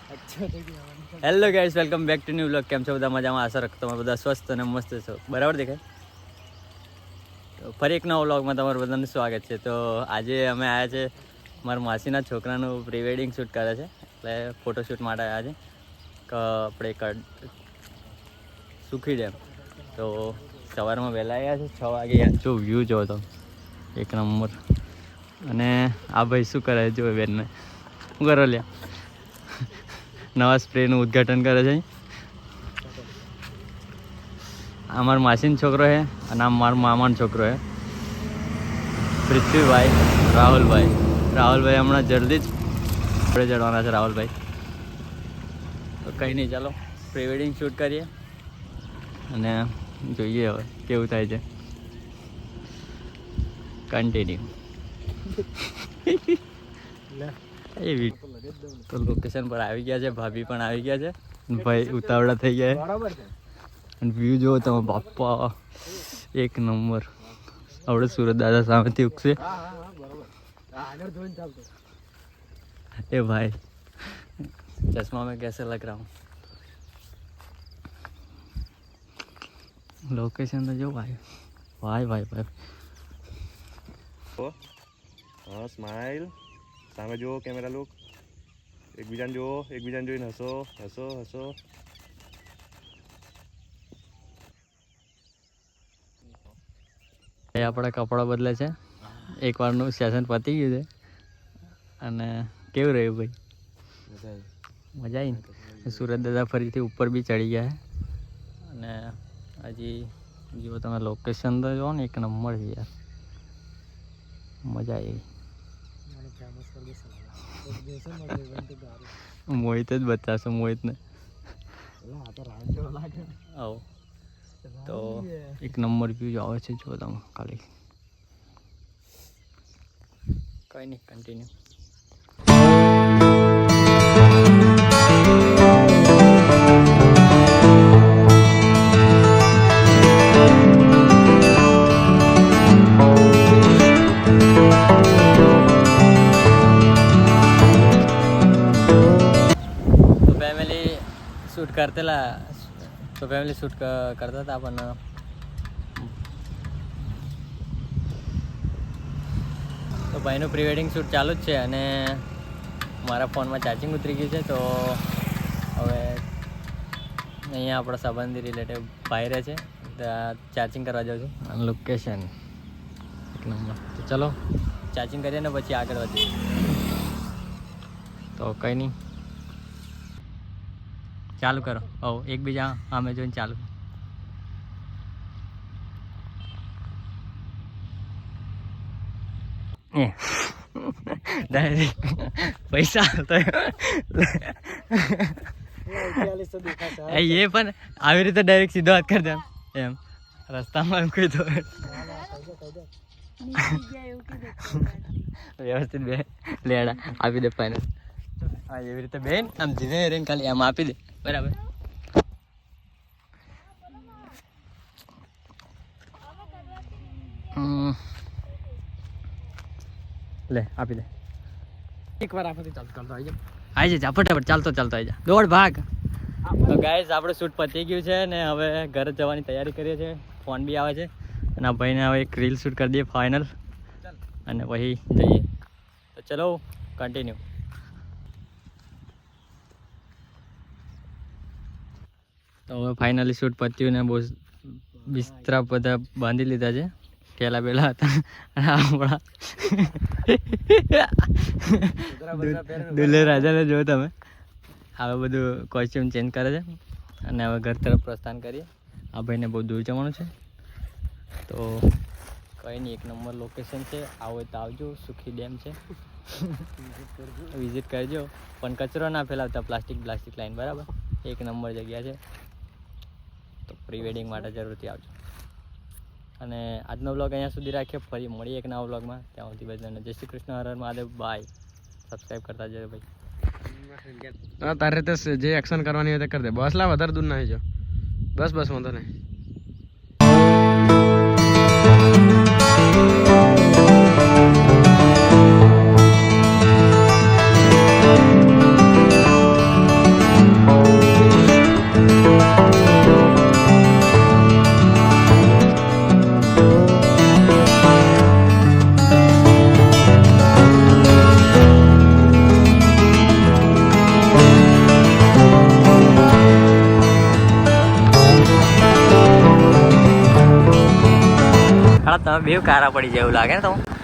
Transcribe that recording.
Hello guys, welcome back to new vlog. કેમ છો બધા? મજામાં? આશા રાખો તમે બધા સ્વસ્થ અને મસ્ત છો. બરાબર દેખાય? તો ફરી એક નવા વ્લોગમાં તમારું બધાનું સ્વાગત છે. તો આજે અમે આવ્યા છે, મારા માસીના છોકરાનું પ્રી વેડિંગ શૂટ કરે છે, એટલે ફોટોશૂટ માટે આવ્યા છે કે આપણે સુખી ડેમ. તો સવારમાં વહેલા આવ્યા છે, 6 વાગે. જો વ્યૂ જો તો એક નંબર. અને આ ભાઈ શું કરે જો બેનને શું કરો લ્યા, નવા સ્પ્રેનું ઉદ્ઘાટન કરે છે. આ મારો માસીનો છોકરો છે અને આ મારો મામાનો છોકરો છે, પૃથ્વીભાઈ, રાહુલભાઈ હમણાં જલ્દી જ આપણે ચડવાના છે. રાહુલભાઈ તો કંઈ નહીં, ચાલો પ્રી વેડિંગ શૂટ કરીએ અને જોઈએ હવે કેવું થાય છે. કન્ટિન્યુ. એવી તો લોકેશન પર આવી ગયા છે, ભાભી પણ આવી ગયા છે, ભાઈ ઉતાવળા થઈ ગયા છે. અને વ્યૂ જુઓ તમે, બાપા એક નંબર. આપણે સુરત દાદા સામેથી ઉગશે. એ ભાઈ ચશ્મા में कैसे लग रहा हूँ? लोकेशन तो जो भाई હા, સ્માઈલ. સામે જુઓ, કેમેરા લુક. એકબીજાને જુઓ, એકબીજાને જોઈને હસો. એ આપણા કપડાં બદલે છે. એકવારનું સેશન પતી ગયું છે. અને કેવું રહ્યું ભાઈ? મજા આવી ને? સુરત દાદા ફરીથી ઉપર બી ચડી ગયા છે. અને હજી જો તમે લોકેશન તો જો ને, એક નંબર છે યાર, મજા આવી. મોહિત જ બતાવશો, મોહિતને. આવો તો એક નંબર વ્યૂ આવે છે, જો તમે ખાલી. કંઈ નહીં, કન્ટિન્યુ. ફેમિલી શૂટ કરતા હતા, પણ તો ભાઈનું પ્રી વેડિંગ શૂટ ચાલુ જ છે. અને મારા ફોનમાં ચાર્જિંગ ઉતરી ગયું છે, તો હવે અહીંયા આપણા સંબંધી રિલેટિવ ભાઈ રહે છે, ત્યાં ચાર્જિંગ કરવા જાઉં છું. અને લોકેશન એક નંબર. તો ચલો ચાર્જિંગ કરીએ ને પછી આગળ વધીએ. તો કંઈ નહીં, ચાલુ કરો. એકબીજા અમે જોઈને ચાલુ. પૈસા તો એ પણ આવી રીતે ડાયરેક્ટ સીધો હાથ કરી દે એમ રસ્તામાં એમ કહી દો. વ્યવસ્થિત બે લેડા આપી દે ફાઇનલ. હા, એવી રીતે બેન આમ ધીરે રહીને ખાલી આમ આપી દે. બરાબર. લે આપી દે. એકવાર આપી દે. ચાલતો આવી જા ફટાફટ, ચાલતો આવી જા, દોડ ભાગ. તો ગાઈઝ આપણું શૂટ પતી ગયું છે ને હવે ઘરે જવાની તૈયારી કરીએ છીએ. ફોન બી આવે છે અને આ ભાઈને હવે એક રીલ શૂટ કરી દઈએ ફાઇનલ, અને પછી જઈએ. તો ચલો કન્ટિન્યુ. તો હવે ફાઇનલી શૂટ પત્યું ને બહુ બિસ્તરા બધા બાંધી લીધા છે. પેલા હતા અને આપણા દુલ્હે રાજાને જો તમે, હવે બધું કોસ્ચ્યુમ ચેન્જ કરે છે અને હવે ઘર તરફ પ્રસ્થાન કરીએ. આ ભાઈને બહુ દૂર જવાનું છે, તો કંઈ નહીં, એક નંબર લોકેશન છે. આવો હોય તો આવજો. સુખી ડેમ છે, વિઝિટ કરજો. પણ કચરો ના ફેલાવતા, પ્લાસ્ટિક લાઈન. બરાબર, એક નંબર જગ્યા છે. તો પ્રી વેડિંગ માટે જરૂરથી આવજો. અને આજનો વ્લોગ અહીંયા સુધી રાખીએ. ફરી મળીએ એક નવા વ્લોગમાં. ત્યાં સુધી બધાને જય શ્રી કૃષ્ણ, હર હર મહાદેવ. બાય. સબસ્ક્રાઈબ કરતા જજો ભાઈ. તારે તો જે એક્શન કરવાની હોય તે કરી દે. બસ લા, વધારે દૂર ના જો. બસ વાંધો નહીં. તમે બે કારા પડી જાય એવું લાગે ને તમે